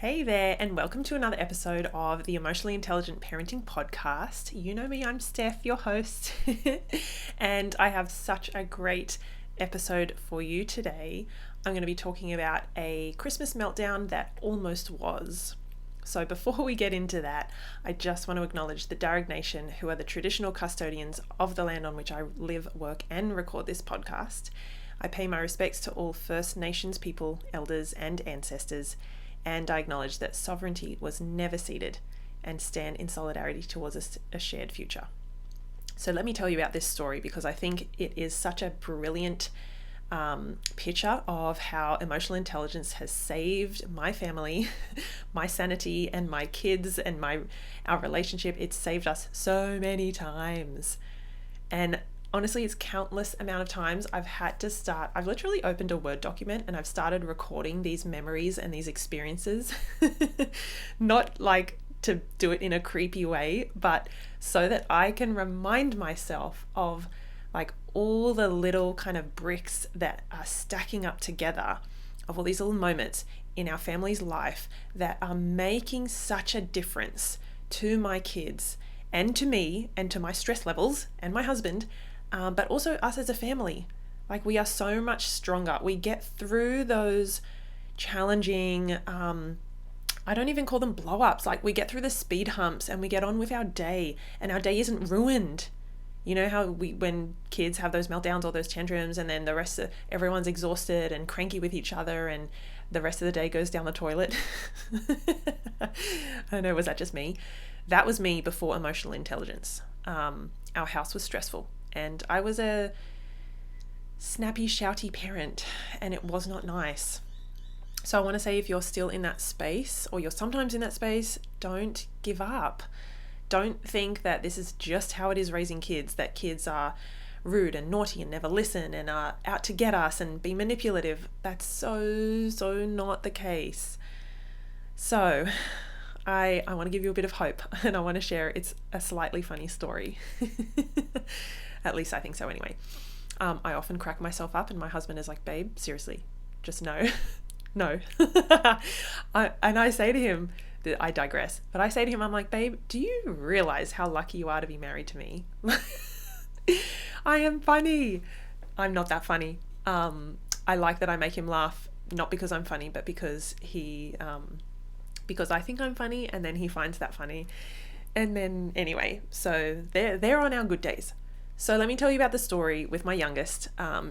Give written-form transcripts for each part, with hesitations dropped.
Hey there, and welcome to another episode of the Emotionally Intelligent Parenting Podcast. You know me, I'm Steph, your host, and I have such a great episode for you today. I'm going to be talking about a Christmas meltdown that almost was. So before we get into that, I just want to acknowledge the Darug Nation, who are the traditional custodians of the land on which I live, work, and record this podcast. I pay my respects to all First Nations people, elders, and ancestors, and I acknowledge that sovereignty was never ceded and stand in solidarity towards a shared future. So let me tell you about this story because I think it is such a brilliant picture of how emotional intelligence has saved my family, my sanity, and my kids and our relationship. It's saved us so many times. And honestly, it's countless amount of times I've literally opened a Word document and I've started recording these memories and these experiences, not like to do it in a creepy way, but so that I can remind myself of like all the little kind of bricks that are stacking up together, of all these little moments in our family's life that are making such a difference to my kids and to me and to my stress levels and my husband, but also us as a family. Like, we are so much stronger. We get through those challenging, I don't even call them blow-ups. Like, we get through the speed humps and we get on with our day, and our day isn't ruined. You know how when kids have those meltdowns or those tantrums, and then everyone's exhausted and cranky with each other, and the rest of the day goes down the toilet. I don't know, was that just me? That was me before emotional intelligence. Our house was stressful, and I was a snappy, shouty parent, and it was not nice. So I want to say, if you're still in that space, or you're sometimes in that space, don't give up. Don't think that this is just how it is raising kids, that kids are rude and naughty and never listen and are out to get us and be manipulative. That's so not the case. So I want to give you a bit of hope, and I want to share, it's a slightly funny story. At least I think so anyway. I often crack myself up and my husband is like, babe, seriously, just no. No. And I say to him, I digress, but I say to him, I'm like, babe, do you realize how lucky you are to be married to me? I am funny. I'm not that funny. I like that I make him laugh, not because I'm funny, but because because I think I'm funny, and then he finds that funny. And then anyway, so they're on our good days. So let me tell you about the story with my youngest. I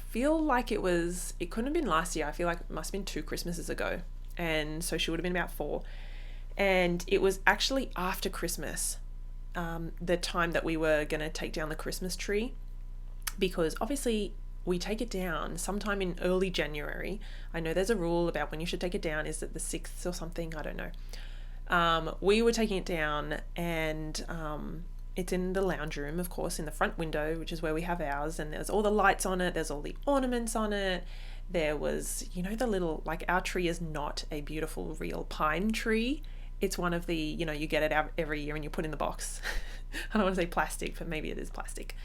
feel like it couldn't have been last year. I feel like it must have been 2 Christmases ago. And so she would have been about 4. And it was actually after Christmas, the time that we were going to take down the Christmas tree, because obviously we take it down sometime in early January. I know there's a rule about when you should take it down. Is it the 6th or something? I don't know. We were taking it down, and it's in the lounge room, of course, in the front window, which is where we have ours, and there's all the lights on it, there's all the ornaments on it. There was, the little, like, our tree is not a beautiful real pine tree. It's one of the, you get it out every year and you put in the box. I don't want to say plastic, but maybe it is plastic.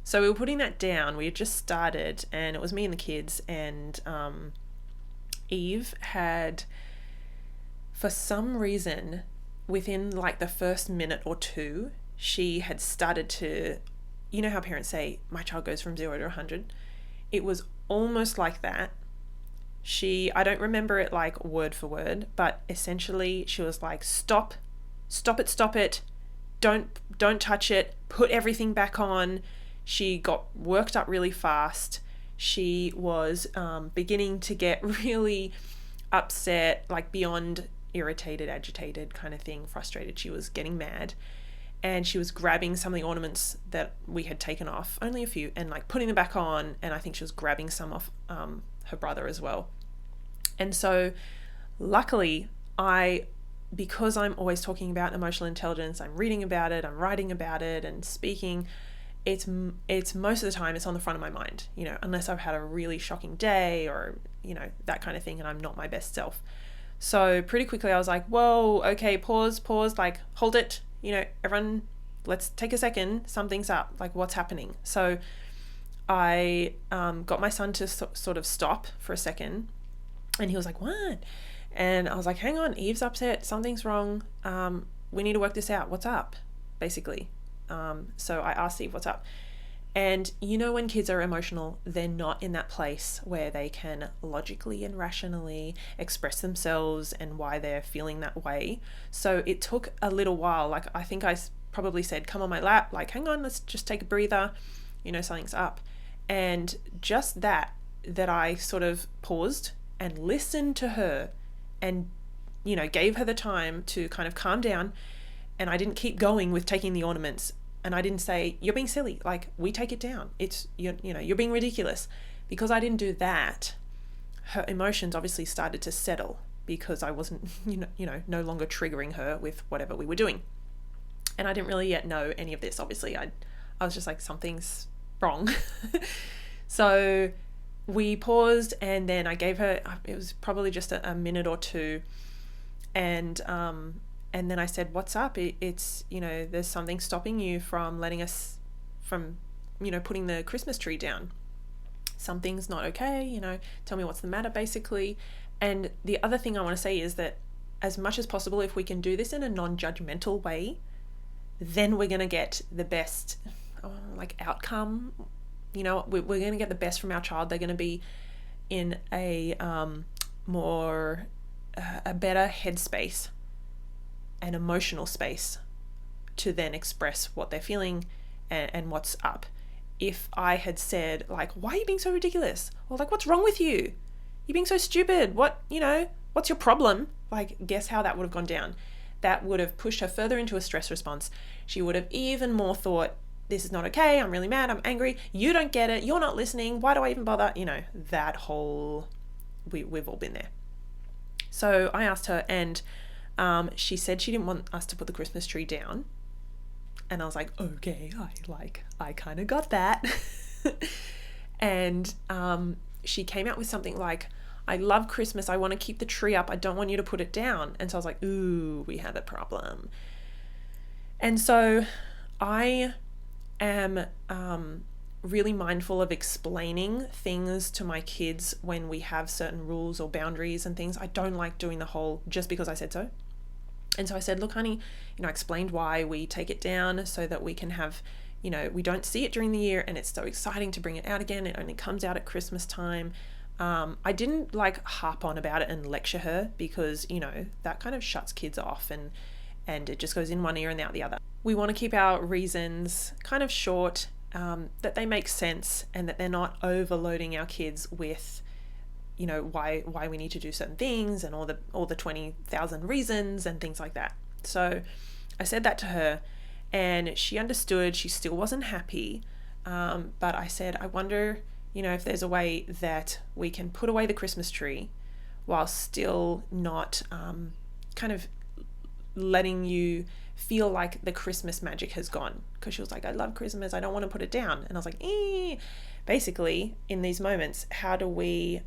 So we were putting that down. We had just started, and it was me and the kids, and Eve had, for some reason, within like the first minute or 2, she had started to, you know how parents say, my child goes from 0 to 100? It was almost like that. I don't remember it like word for word, but essentially she was like, stop it, don't touch it, put everything back on. She got worked up really fast. She was beginning to get really upset, like beyond irritated, agitated kind of thing, frustrated. She was getting mad. And she was grabbing some of the ornaments that we had taken off, only a few, and like putting them back on. And I think she was grabbing some off her brother as well. And so luckily, because I'm always talking about emotional intelligence, I'm reading about it, I'm writing about it and speaking, it's most of the time it's on the front of my mind, unless I've had a really shocking day or, that kind of thing, and I'm not my best self. So pretty quickly I was like, whoa, okay, pause, like, hold it. Everyone, let's take a second. Something's up. Like, what's happening? So I got my son to sort of stop for a second, and he was like, what? And I was like, hang on, Eve's upset, something's wrong. We need to work this out. What's up? Basically. So I asked Eve, what's up? And when kids are emotional, they're not in that place where they can logically and rationally express themselves and why they're feeling that way. So it took a little while. Like, I think I probably said, come on my lap, like, hang on, let's just take a breather, something's up. And just that I sort of paused and listened to her and, gave her the time to kind of calm down. And I didn't keep going with taking the ornaments. And I didn't say, you're being silly, like, we take it down. It's, you're being ridiculous. Because I didn't do that, her emotions obviously started to settle because I wasn't, no longer triggering her with whatever we were doing. And I didn't really yet know any of this, obviously. I was just like, something's wrong. So we paused, and then I gave her, it was probably just a minute or two. And then I said, what's up? It's, there's something stopping you from putting the Christmas tree down. Something's not okay, tell me what's the matter, basically. And the other thing I want to say is that as much as possible, if we can do this in a non-judgmental way, then we're going to get the best outcome. We're going to get the best from our child. They're going to be in a better headspace, an emotional space, to then express what they're feeling and what's up. If I had said, like, why are you being so ridiculous? Or like, what's wrong with you? You're being so stupid. What's your problem? Like, guess how that would have gone down? That would have pushed her further into a stress response. She would have even more thought, this is not okay. I'm really mad. I'm angry. You don't get it. You're not listening. Why do I even bother? That whole, we've all been there. So I asked her, and she said she didn't want us to put the Christmas tree down. And I was like, okay, I kind of got that. And she came out with something like, I love Christmas. I want to keep the tree up. I don't want you to put it down. And so I was like, ooh, we have a problem. And so I am really mindful of explaining things to my kids when we have certain rules or boundaries and things. I don't like doing the whole just because I said so. And so I said, look, honey, I explained why we take it down so that we can have, we don't see it during the year, and it's so exciting to bring it out again. It only comes out at Christmas time. I didn't harp on about it and lecture her because, that kind of shuts kids off and it just goes in one ear and out the other. We want to keep our reasons kind of short, that they make sense, and that they're not overloading our kids with, why we need to do certain things and all the 20,000 reasons and things like that. So I said that to her, and she understood. She still wasn't happy, but I said, I wonder, if there's a way that we can put away the Christmas tree while still not kind of letting you feel like the Christmas magic has gone. Because she was like, I love Christmas, I don't want to put it down. And I was like, basically, in these moments, how do we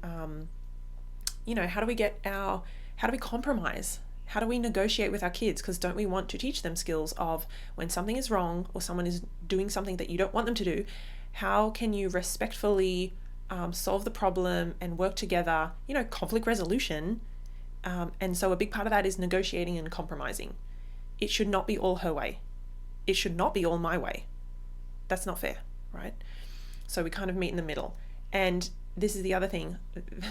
compromise? How do we negotiate with our kids? Because don't we want to teach them skills of when something is wrong or someone is doing something that you don't want them to do, how can you respectfully solve the problem and work together, conflict resolution. And so a big part of that is negotiating and compromising. It should not be all her way. It should not be all my way. That's not fair, right? So we kind of meet in the middle. And this is the other thing,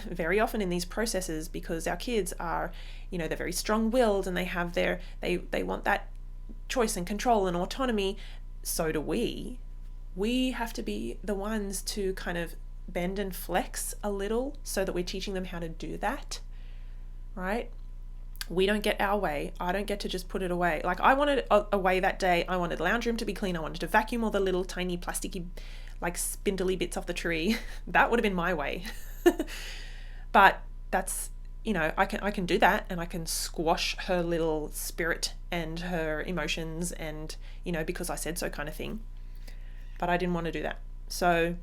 very often in these processes, because our kids are, they're very strong-willed and they have they want that choice and control and autonomy. So do we. We have to be the ones to kind of bend and flex a little so that we're teaching them how to do that, right? We don't get our way. I don't get to just put it away. Like, I wanted away that day. I wanted the lounge room to be clean. I wanted to vacuum all the little tiny plasticky, spindly bits off the tree. That would have been my way. But that's, I can do that, and I can squash her little spirit and her emotions and, because I said so kind of thing. But I didn't want to do that. So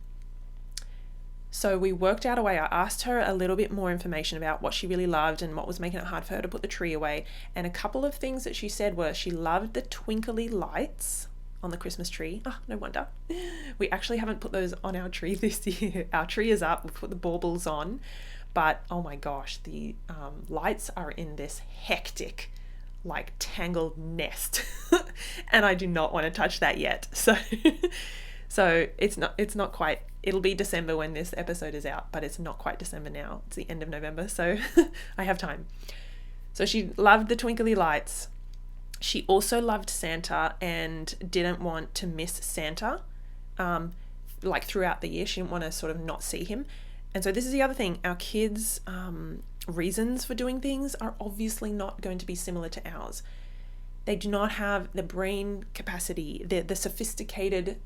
we worked out a way. I asked her a little bit more information about what she really loved and what was making it hard for her to put the tree away. And a couple of things that she said were she loved the twinkly lights on the Christmas tree. Oh, no wonder. We actually haven't put those on our tree this year. Our tree is up. We've put the baubles on. But oh my gosh, the lights are in this hectic, like tangled nest, and I do not want to touch that yet. So it's not quite. It'll be December when this episode is out, but it's not quite December now. It's the end of November, so I have time. So she loved the twinkly lights. She also loved Santa and didn't want to miss Santa, like throughout the year. She didn't want to sort of not see him. And so this is the other thing. Our kids' reasons for doing things are obviously not going to be similar to ours. They do not have the brain capacity, the sophisticated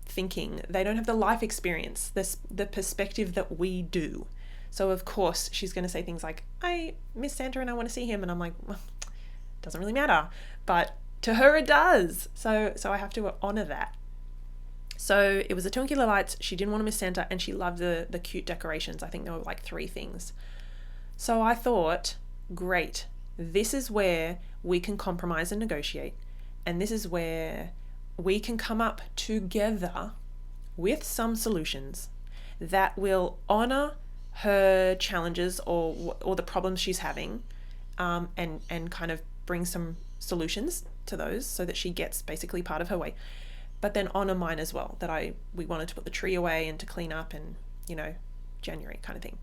thinking. They don't have the life experience, the perspective that we do. So of course she's going to say things like, I miss Santa and I want to see him. And I'm like, well, it doesn't really matter. But to her it does. So I have to honor that. So it was the twinkly lights. She didn't want to miss Santa, and she loved the cute decorations. I think there were like 3 things. So I thought, great, this is where we can compromise and negotiate. And this is where we can come up together with some solutions that will honor her challenges or the problems she's having, and kind of bring some solutions to those so that she gets basically part of her way. But then honor mine as well, that we wanted to put the tree away and to clean up and, January kind of thing.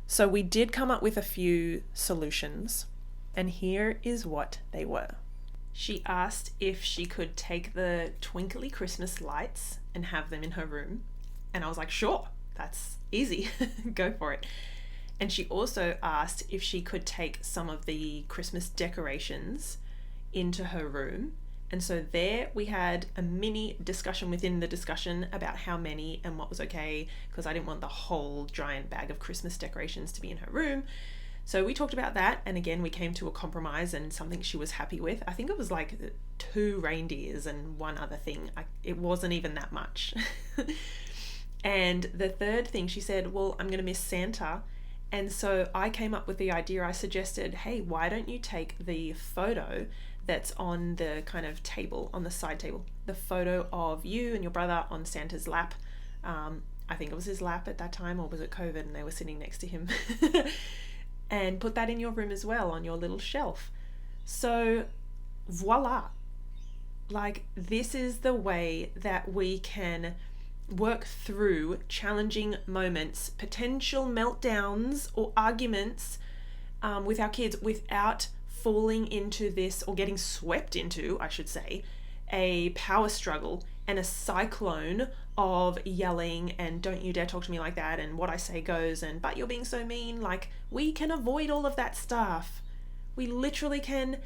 So we did come up with a few solutions, and here is what they were. She asked if she could take the twinkly Christmas lights and have them in her room. And I was like, sure, that's easy. Go for it. And she also asked if she could take some of the Christmas decorations into her room. And so there we had a mini discussion within the discussion about how many and what was okay, because I didn't want the whole giant bag of Christmas decorations to be in her room. So we talked about that, and again we came to a compromise and something she was happy with. I think it was like 2 reindeers and 1 other thing. It wasn't even that much. And the third thing, she said, well, I'm going to miss Santa. And so I came up with the idea. I suggested, hey, why don't you take the photo that's on the kind of table, on the side table, the photo of you and your brother on Santa's lap. I think it was his lap at that time, or was it COVID and they were sitting next to him? And put that in your room as well, on your little shelf. So voila. Like, this is the way that we can work through challenging moments, potential meltdowns or arguments with our kids without falling into this, or getting swept into, I should say, a power struggle and a cyclone of yelling and don't you dare talk to me like that and what I say goes and but you're being so mean. Like, we can avoid all of that stuff. We literally can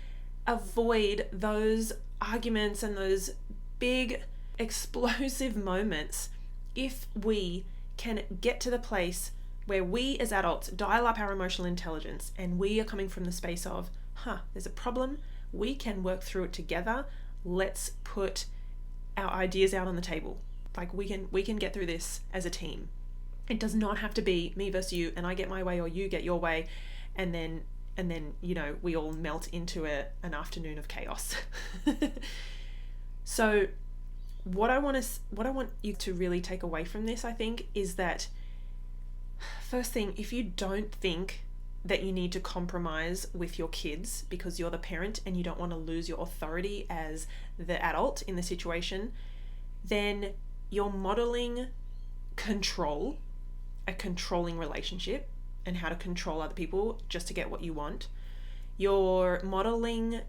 avoid those arguments and those big explosive moments if we can get to the place where we as adults dial up our emotional intelligence and we are coming from the space of, there's a problem, we can work through it together. Let's put our ideas out on the table. Like, we can get through this as a team. It does not have to be me versus you and I get my way or you get your way and then we all melt into an afternoon of chaos. So what I want you to really take away from this, I think, is that first thing, if you don't think that you need to compromise with your kids because you're the parent and you don't want to lose your authority as the adult in the situation, then you're modeling control, a controlling relationship, and how to control other people just to get what you want. You're modeling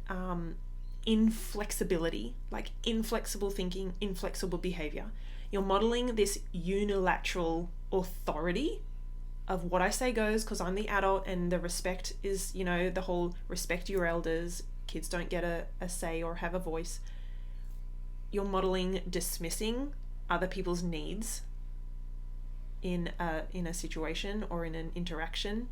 inflexibility, like inflexible thinking, inflexible behavior. You're modeling this unilateral authority of what I say goes because I'm the adult, and the respect is, the whole respect your elders, kids don't get a say or have a voice. You're modeling dismissing other people's needs in a situation or in an interaction,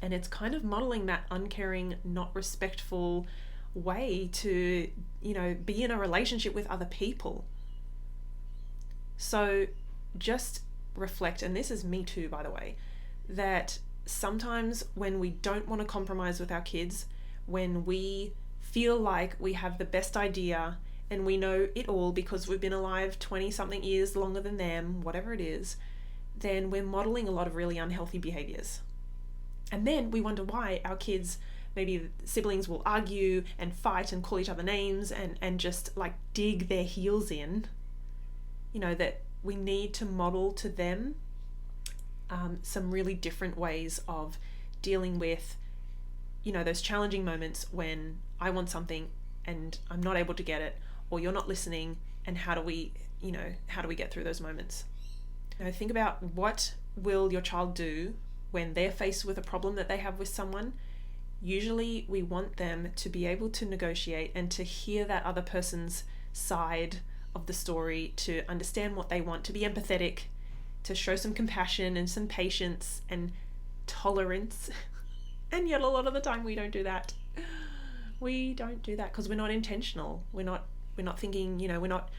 and it's kind of modeling that uncaring, not respectful way to be in a relationship with other people. So just reflect, and this is me too, by the way, that sometimes when we don't want to compromise with our kids, when we feel like we have the best idea and we know it all because we've been alive 20 something years longer than them, whatever it is, then we're modeling a lot of really unhealthy behaviors. And then we wonder why our kids, maybe siblings, will argue and fight and call each other names and just like dig their heels in. That we need to model to them some really different ways of dealing with, those challenging moments when I want something and I'm not able to get it, or you're not listening, and how do we get through those moments? Think about, what will your child do when they're faced with a problem that they have with someone? Usually we want them to be able to negotiate and to hear that other person's side of the story, to understand what they want, to be empathetic, to show some compassion and some patience and tolerance. And yet a lot of the time we don't do that. We don't do that because we're not intentional. We're not thinking, we're not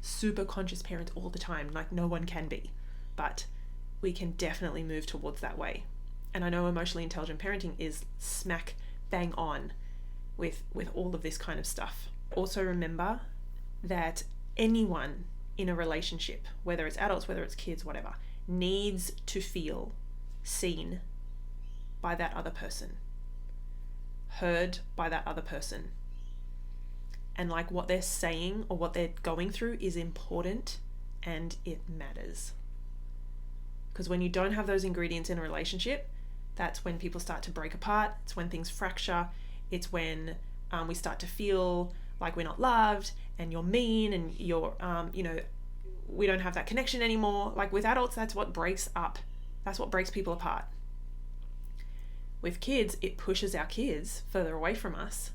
super conscious parents all the time, like no one can be. But we can definitely move towards that way. And I know emotionally intelligent parenting is smack bang on with all of this kind of stuff. Also remember that anyone in a relationship, whether it's adults, whether it's kids, whatever, needs to feel seen by that other person, heard by that other person. And like what they're saying or what they're going through is important and it matters. Because when you don't have those ingredients in a relationship, that's when people start to break apart. It's when things fracture. It's when we start to feel like we're not loved and you're mean and you're, we don't have that connection anymore. Like with adults, that's what breaks up. That's what breaks people apart. With kids, it pushes our kids further away from us.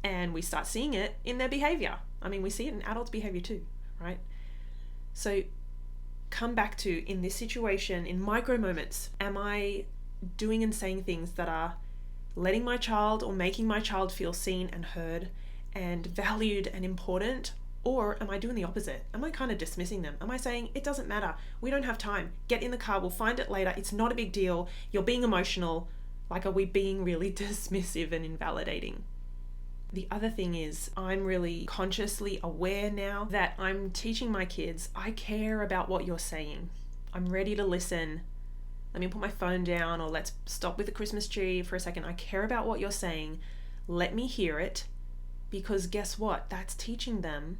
And we start seeing it in their behavior. I mean, we see it in adults' behavior too, right? So come back to, in this situation, in micro moments, am I doing and saying things that are letting my child or making my child feel seen and heard and valued and important? Or am I doing the opposite? Am I kind of dismissing them? Am I saying, it doesn't matter, we don't have time, get in the car, we'll find it later, it's not a big deal, you're being emotional? Like, are we being really dismissive and invalidating? The other thing is, I'm really consciously aware now that I'm teaching my kids, I care about what you're saying. I'm ready to listen. Let me put my phone down, or let's stop with the Christmas tree for a second. I care about what you're saying. Let me hear it. Because guess what? That's teaching them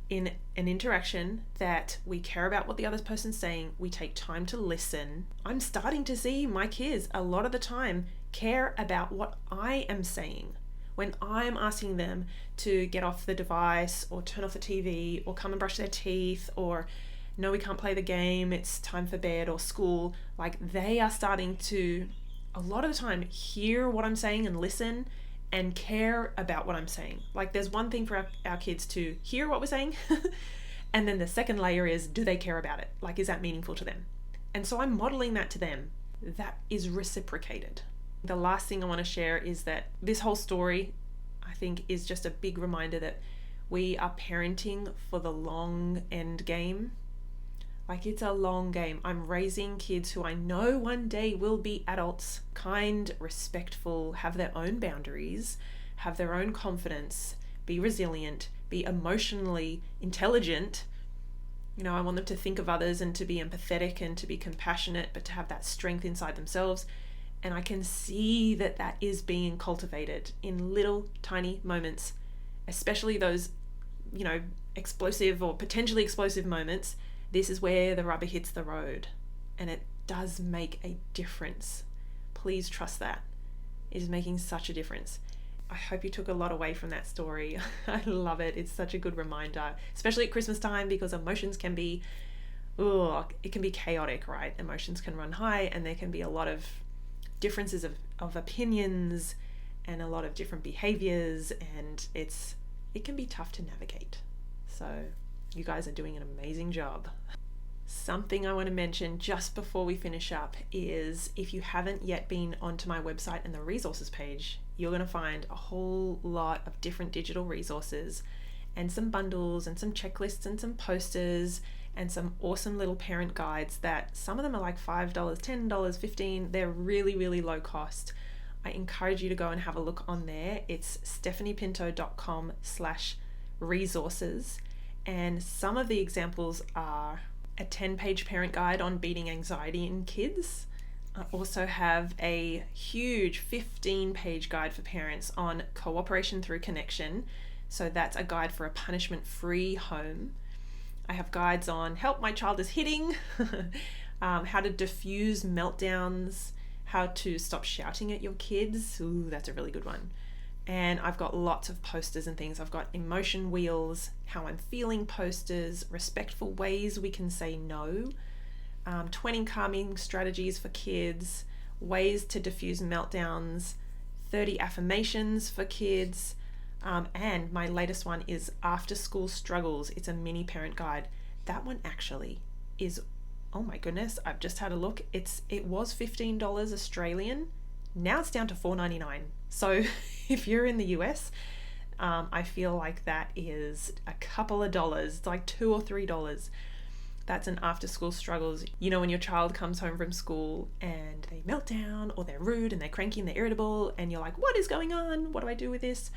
in an interaction that we care about what the other person's saying. We take time to listen. I'm starting to see my kids a lot of the time care about what I am saying. When I'm asking them to get off the device or turn off the TV or come and brush their teeth or no, we can't play the game, it's time for bed or school, like they are starting to, a lot of the time, hear what I'm saying and listen and care about what I'm saying. Like there's one thing for our kids to hear what we're saying and then the second layer is, do they care about it? Like, is that meaningful to them? And so I'm modeling that to them. That is reciprocated. The last thing I want to share is that this whole story, I think, is just a big reminder that we are parenting for the long end game. Like, it's a long game. I'm raising kids who I know one day will be adults, kind, respectful, have their own boundaries, have their own confidence, be resilient, be emotionally intelligent. I want them to think of others and to be empathetic and to be compassionate, but to have that strength inside themselves. And I can see that that is being cultivated in little tiny moments, especially those, explosive or potentially explosive moments. This is where the rubber hits the road, and it does make a difference. Please trust that. It is making such a difference. I hope you took a lot away from that story. I love it. It's such a good reminder, especially at Christmas time, because emotions can be, it can be chaotic, right? Emotions can run high, and there can be a lot of differences of opinions and a lot of different behaviors, and it can be tough to navigate. So you guys are doing an amazing job. Something I want to mention just before we finish up is, if you haven't yet been onto my website and the resources page, you're going to find a whole lot of different digital resources and some bundles and some checklists and some posters and some awesome little parent guides that some of them are like $5, $10, $15. They're really, really low cost. I encourage you to go and have a look on there. It's stephaniepinto.com/resources. And some of the examples are a 10-page parent guide on beating anxiety in kids. I also have a huge 15-page guide for parents on cooperation through connection. So that's a guide for a punishment-free home. I have guides on help my child is hitting, how to diffuse meltdowns, how to stop shouting at your kids. Ooh, that's a really good one. And I've got lots of posters and things. I've got emotion wheels, how I'm feeling posters, respectful ways we can say no, 20 calming strategies for kids, ways to diffuse meltdowns, 30 affirmations for kids, and my latest one is After School Struggles. It's a mini parent guide. That one actually is, oh my goodness, I've just had a look. It was $15 Australian. Now it's down to $4.99. So if you're in the US, I feel like that is a couple of dollars. It's like $2 or $3. That's an After School Struggles. You know, when your child comes home from school and they melt down, or they're rude and they're cranky and they're irritable, and you're like, what is going on? What do I do with this?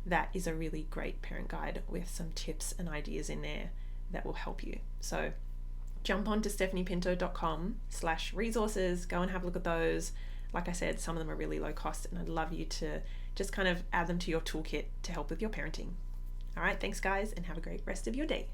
That is a really great parent guide with some tips and ideas in there that will help you. So jump on to stephaniepinto.com/resources, go and have a look at those. Like I said, some of them are really low cost, and I'd love you to just kind of add them to your toolkit to help with your parenting. All right, thanks guys, and have a great rest of your day.